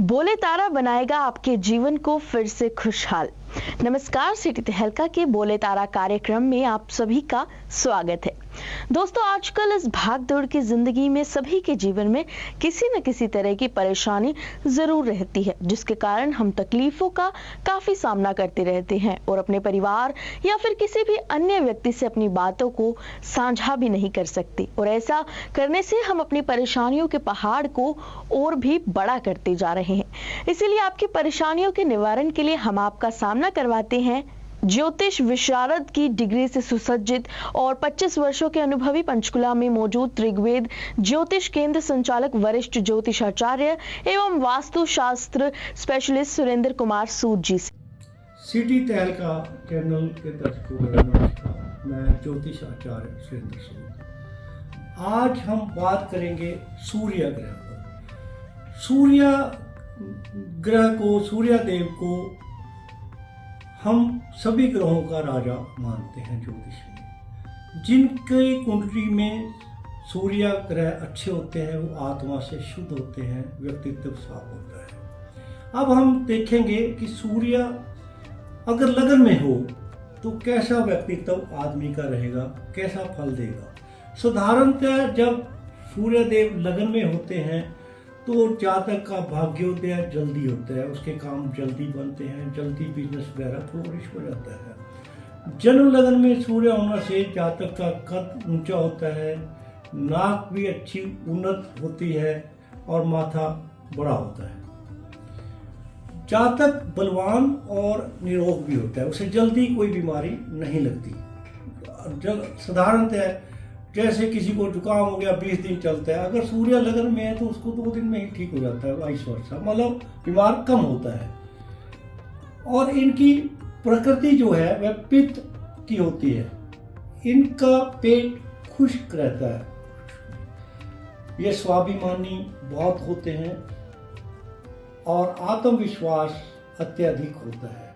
बोले तारा बनाएगा आपके जीवन को फिर से खुशहाल। नमस्कार, सिटी तहलका के बोले तारा कार्यक्रम में आप सभी का स्वागत है। दोस्तों, आजकल इस भागदौड़ की जिंदगी में सभी के जीवन में किसी न किसी तरह की परेशानी जरूर रहती है, जिसके कारण हम तकलीफों का काफी सामना करते रहते हैं और अपने परिवार या फिर किसी भी अन्य व्यक्ति से अपनी बातों को साझा भी नहीं कर सकते। और ऐसा करने से हम अपनी परेशानियों के पहाड़ को और भी बड़ा करते जा रहे हैं। इसीलिए आपकी परेशानियों के निवारण के लिए हम आपका सामना करवाते हैं ज्योतिष विशारद की डिग्री से सुसज्जित और 25 वर्षों के अनुभवी पंचकुला में मौजूद त्रिवेद ज्योतिष केंद्र संचालक वरिष्ठ ज्योतिषाचार्य एवं वास्तु शास्त्र स्पेशलिस्ट सुरेंद्र कुमार सूद जी से। सिटी तहलका चैनल के दर्शकों को नमस्कार। मैं ज्योतिषाचार्य सुरेंद्र सूद। आज हम बात करेंगे सूर्य ग्रह पर। सूर्य ग्रह को, सूर्य देव को हम सभी ग्रहों का राजा मानते हैं ज्योतिष में। जिनकी कुंडली में सूर्य ग्रह अच्छे होते हैं वो आत्मा से शुद्ध होते हैं, व्यक्तित्व साफ होता है। अब हम देखेंगे कि सूर्य अगर लगन में हो तो कैसा व्यक्तित्व आदमी का रहेगा, कैसा फल देगा। साधारणतः जब सूर्य देव लगन में होते हैं तो जातक का भाग्योदय जल्दी होता है, उसके काम जल्दी बनते हैं, जल्दी बिजनेस वगैरह फ्लोरिश हो जाता है। जन्म लगन में सूर्य होने से जातक का कद ऊंचा होता है, नाक भी अच्छी उन्नत होती है और माथा बड़ा होता है। जातक बलवान और निरोग भी होता है, उसे जल्दी कोई बीमारी नहीं लगती। साधारणतः जैसे किसी को जुकाम हो गया 20 दिन चलता है, अगर सूर्य लगन में है तो उसको 2 दिन में ही ठीक हो जाता है, वाइस वर्षा, मतलब बीमार कम होता है। और इनकी प्रकृति जो है वह पित्त की होती है। इनका पेट खुश्क रहता है, ये स्वाभिमानी बहुत होते हैं और आत्मविश्वास अत्यधिक होता है।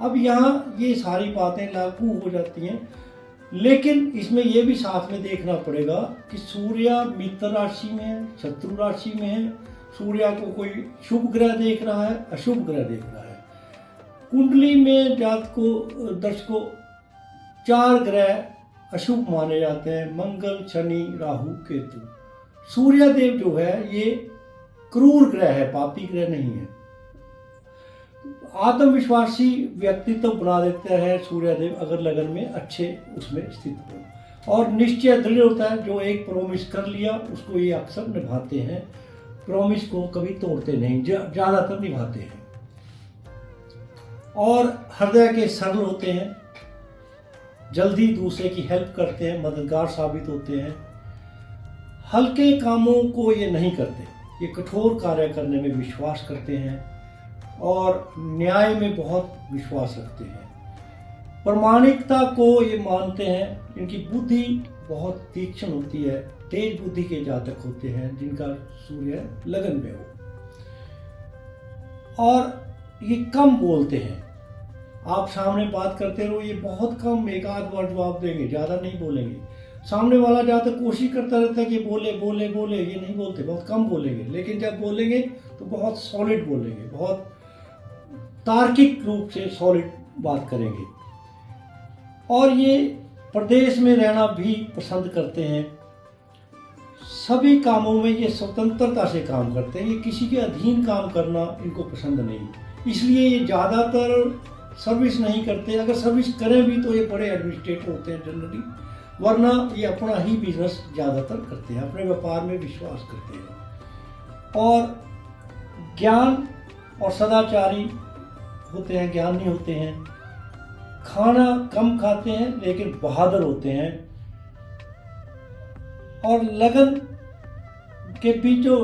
अब यहाँ ये सारी बातें लागू हो जाती हैं, लेकिन इसमें यह भी साथ में देखना पड़ेगा कि सूर्य मित्र राशि में है, शत्रु राशि में है, सूर्य को कोई शुभ ग्रह देख रहा है, अशुभ ग्रह देख रहा है। कुंडली में जातकों, दर्शकों, 4 ग्रह अशुभ माने जाते हैं: मंगल, शनि, राहु, केतु। सूर्य देव जो है ये क्रूर ग्रह है, पापी ग्रह नहीं है। आत्मविश्वासी व्यक्तित्व बना देता है सूर्यदेव अगर लगन में अच्छे उसमें स्थित हो, और निश्चय दृढ़ होता है। जो एक प्रॉमिस कर लिया उसको ये अक्सर निभाते हैं, प्रॉमिस को कभी तोड़ते नहीं, ज्यादातर निभाते हैं। और हृदय के सरल होते हैं, जल्दी दूसरे की हेल्प करते हैं, मददगार साबित होते हैं। हल्के कामों को ये नहीं करते, ये कठोर कार्य करने में विश्वास करते हैं और न्याय में बहुत विश्वास रखते हैं। प्रामाणिकता को ये मानते हैं। इनकी बुद्धि बहुत तीक्ष्ण होती है, तेज बुद्धि के जातक होते हैं जिनका सूर्य लगन में हो। और ये कम बोलते हैं, आप सामने बात करते रहो, ये बहुत कम एक आध बार जवाब देंगे, ज़्यादा नहीं बोलेंगे। सामने वाला जातक कोशिश करता रहता है कि बोले बोले बोले, ये नहीं बोलते, बहुत कम बोलेंगे। लेकिन जब बोलेंगे तो बहुत सॉलिड बोलेंगे, बहुत तार्किक रूप से सॉलिड बात करेंगे। और ये प्रदेश में रहना भी पसंद करते हैं। सभी कामों में ये स्वतंत्रता से काम करते हैं, ये किसी के अधीन काम करना इनको पसंद नहीं। इसलिए ये ज़्यादातर सर्विस नहीं करते। अगर सर्विस करें भी तो ये बड़े एडमिनिस्ट्रेटर होते हैं जनरली, वरना ये अपना ही बिजनेस ज़्यादातर करते हैं, अपने व्यापार में विश्वास करते हैं। और ज्ञान और सदाचारी होते हैं, ज्ञानी होते हैं। खाना कम खाते हैं लेकिन बहादुर होते हैं। और लगन के बीचों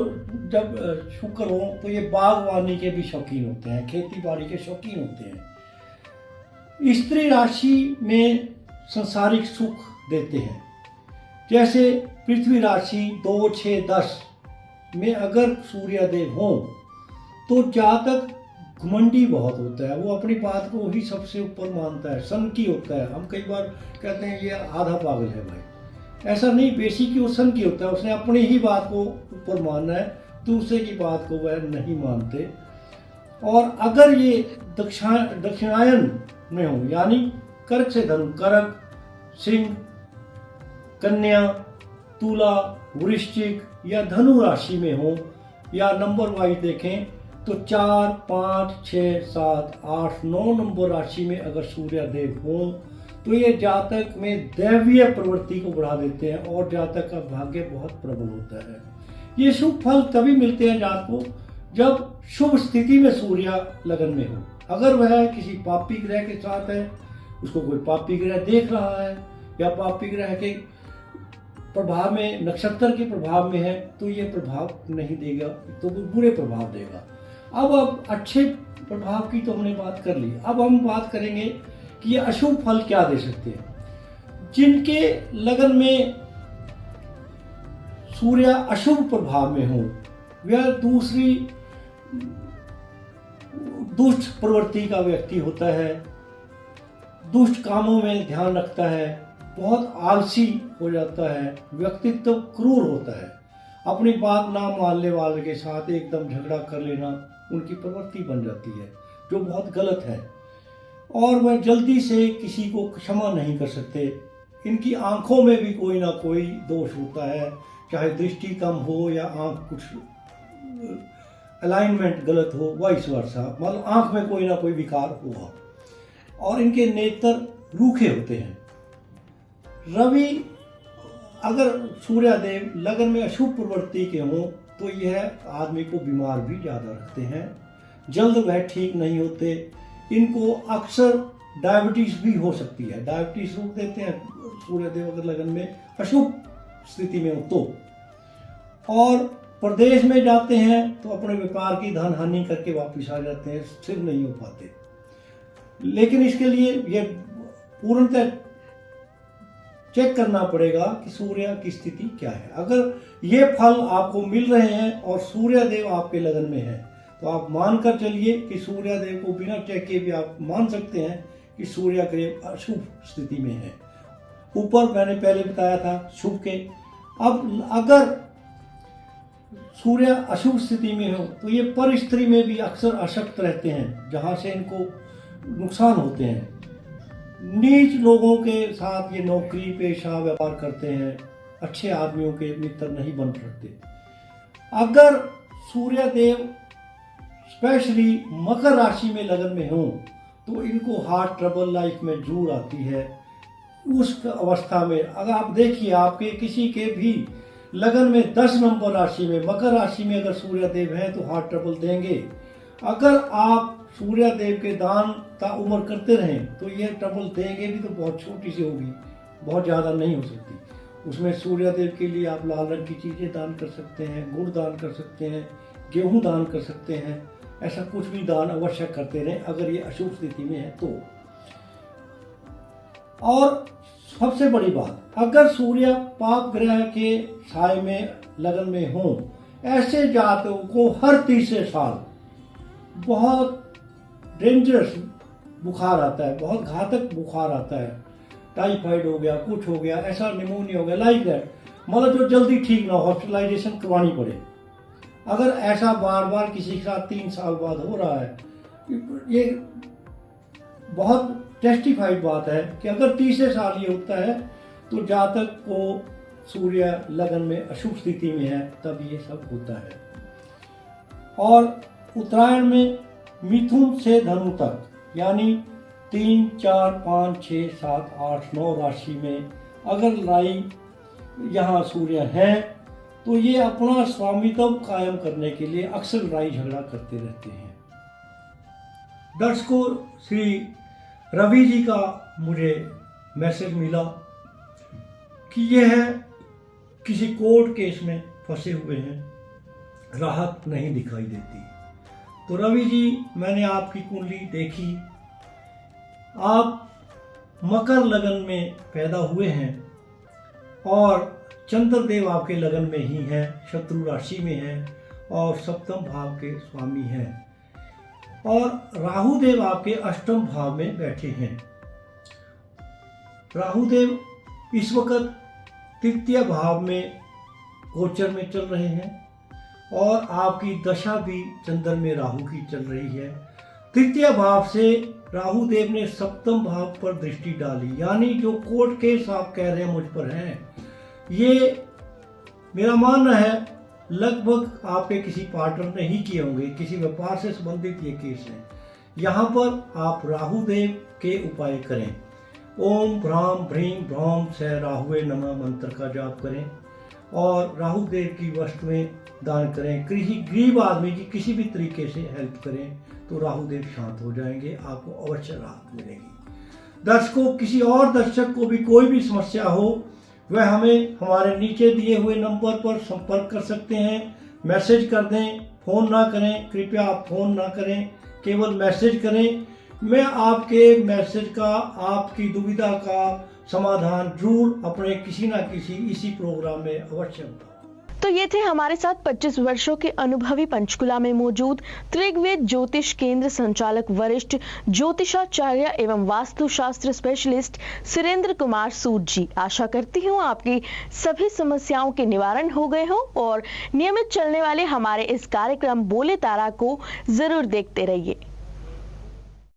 जब शुक्र हो तो ये बागवानी के भी शौकीन होते हैं, खेती बाड़ी के शौकीन होते हैं। स्त्री राशि में संसारिक सुख देते हैं। जैसे पृथ्वी राशि 2, 6, 10 में अगर सूर्यदेव हो तो जातक घमंडी बहुत होता है, वो अपनी बात को ही सबसे ऊपर मानता है, सन की होता है। हम कई बार कहते हैं ये आधा पागल है भाई, ऐसा नहीं, बेसिक वो सन की होता है, उसने अपनी ही बात को ऊपर मानना है, दूसरे की बात को वह नहीं मानते। और अगर ये दक्षिणायन में हो, यानी कर्क से धनु, कर्क, सिंह, कन्या, तुला, वृश्चिक या धनु राशि में हो, या नंबर वाइज देखें तो 4, 5, 6, 7, 8, 9 नंबर राशि में अगर सूर्य देव हो तो ये जातक में दैवीय प्रवृत्ति को बढ़ा देते हैं और जातक का भाग्य बहुत प्रबल होता है। ये शुभ फल तभी मिलते हैं जातक को जब शुभ स्थिति में सूर्य लगन में हो। अगर वह किसी पापी ग्रह के साथ है, उसको कोई पापी ग्रह देख रहा है या पापी ग्रह के प्रभाव में, नक्षत्र के प्रभाव में है, तो ये प्रभाव नहीं देगा, तो वो बुरे प्रभाव देगा। अब अच्छे प्रभाव की तो हमने बात कर ली। अब हम बात करेंगे कि ये अशुभ फल क्या दे सकते हैं। जिनके लगन में सूर्य अशुभ प्रभाव में हो, वह दूसरी दुष्ट प्रवृत्ति का व्यक्ति होता है, दुष्ट कामों में ध्यान रखता है, बहुत आलसी हो जाता है, व्यक्तित्व क्रूर होता है, अपनी बात ना मानने वाले के साथ एकदम झगड़ा कर लेना उनकी प्रवृत्ति बन जाती है, जो बहुत गलत है। और वह जल्दी से किसी को क्षमा नहीं कर सकते। इनकी आंखों में भी कोई ना कोई दोष होता है, चाहे दृष्टि कम हो या आंख कुछ अलाइनमेंट गलत हो, वाइस वर्सा, मतलब आंख में कोई ना कोई विकार हुआ। और इनके नेत्र रूखे होते हैं। रवि अगर सूर्यदेव लगन में अशुभ प्रवृत्ति के हों तो यह आदमी को बीमार भी ज़्यादा रखते हैं, जल्द वह ठीक नहीं होते। इनको अक्सर डायबिटीज भी हो सकती है, डायबिटीज रोक देते हैं सूर्यदेव अगर लगन में अशुभ स्थिति में हो तो। और प्रदेश में जाते हैं तो अपने व्यापार की धन हानि करके वापस आ जाते हैं, स्थिर नहीं हो पाते। लेकिन इसके लिए यह पूर्णतः चेक करना पड़ेगा कि सूर्य की स्थिति क्या है। अगर ये फल आपको मिल रहे हैं और सूर्यदेव आपके लगन में है तो आप मानकर चलिए कि सूर्यदेव को बिना चेक के भी आप मान सकते हैं कि सूर्यदेव अशुभ स्थिति में है। ऊपर मैंने पहले बताया था शुभ के। अब अगर सूर्य अशुभ स्थिति में हो तो ये पर स्त्री में भी अक्सर अशक्त रहते हैं, जहाँ से इनको नुकसान होते हैं। नीच लोगों के साथ ये नौकरी पेशा व्यापार करते हैं, अच्छे आदमियों के मित्र नहीं बन सकते। अगर सूर्यदेव स्पेशली मकर राशि में लगन में हो तो इनको हार्ट ट्रबल लाइफ में जरूर आती है। उस अवस्था में अगर आप देखिए आपके किसी के भी लगन में 10 नंबर राशि में, मकर राशि में अगर सूर्यदेव हैं तो हार्ट ट्रबल देंगे। अगर आप सूर्यदेव के दान का उम्र करते रहें तो यह ट्रबल देंगे भी, तो बहुत छोटी सी होगी, बहुत ज़्यादा नहीं हो सकती। उसमें सूर्यदेव के लिए आप लाल रंग की चीज़ें दान कर सकते हैं, गुड़ दान कर सकते हैं, गेहूं दान कर सकते हैं। ऐसा कुछ भी दान अवश्य करते रहें अगर ये अशुभ स्थिति में है तो। और सबसे बड़ी बात, अगर सूर्य पाप ग्रह के साय में लगन में हो, ऐसे जातकों को हर तीसरे साल बहुत डेंजरस बुखार आता है, बहुत घातक बुखार आता है। टाइफाइड हो गया, कुछ हो गया, ऐसा निमोनिया हो गया, लाइक दैट, मतलब जो जल्दी ठीक ना हो, हॉस्पिटलाइजेशन करवानी पड़े। अगर ऐसा बार बार किसी के साथ 3 साल बाद हो रहा है, ये बहुत टेस्टिफाइड बात है कि अगर तीसरे साल ये होता है तो जातक को सूर्य लगन में अशुभ स्थिति में है, तब ये सब होता है। और उत्तरायण में मिथुन से धनु तक, यानी 3, 4, 5, 6, 7, 8, 9 राशि में अगर राई यहाँ सूर्य है तो ये अपना स्वामित्व कायम करने के लिए अक्सर लड़ाई झगड़ा करते रहते हैं। दर्शकों, श्री रवि जी का मुझे मैसेज मिला कि यह किसी कोर्ट केस में फंसे हुए हैं, राहत नहीं दिखाई देती। तो रवि जी, मैंने आपकी कुंडली देखी, आप मकर लगन में पैदा हुए हैं और चंद्रदेव आपके लगन में ही है, शत्रु राशि में है और सप्तम भाव के स्वामी हैं, और राहुदेव आपके अष्टम भाव में बैठे हैं। राहुदेव इस वक्त तृतीय भाव में गोचर में चल रहे हैं और आपकी दशा भी चंद्र में राहु की चल रही है। तृतीय भाव से राहु देव ने सप्तम भाव पर दृष्टि डाली, यानी जो कोर्ट केस आप कह रहे हैं मुझ पर हैं, ये मेरा मानना है लगभग आपके किसी पार्टनर ने ही किए होंगे, किसी व्यापार से संबंधित ये केस है। यहाँ पर आप राहु देव के उपाय करें। ओम भ्राम भ्रीं भ्रौम स राहुवे नमः मंत्र का जाप करें और राहु देव की वस्तुएं दान करें। किसी गरीब आदमी की किसी भी तरीके से हेल्प करें तो राहु देव शांत हो जाएंगे, आपको अवश्य राहत मिलेगी। दर्शकों, किसी और दर्शक को भी कोई भी समस्या हो वह हमें हमारे नीचे दिए हुए नंबर पर संपर्क कर सकते हैं। मैसेज कर दें, फोन ना करें, कृपया आप फोन ना करें, केवल मैसेज करें। मैं आपके मैसेज का, आपकी दुविधा का समाधान जरूर अपने किसी ना किसी इसी प्रोग्राम में अवश्य बताऊं। तो ये थे हमारे साथ 25 वर्षों के अनुभवी पंचकुला में मौजूद त्रिगवेद ज्योतिष केंद्र संचालक वरिष्ठ ज्योतिषाचार्य एवं वास्तुशास्त्र स्पेशलिस्ट सुरेंद्र कुमार सूद जी। आशा करती हूँ आपकी सभी समस्याओं के निवारण हो गए हों और नियमित चलने वाले हमारे इस कार्यक्रम बोले तारा को जरूर देखते रहिए।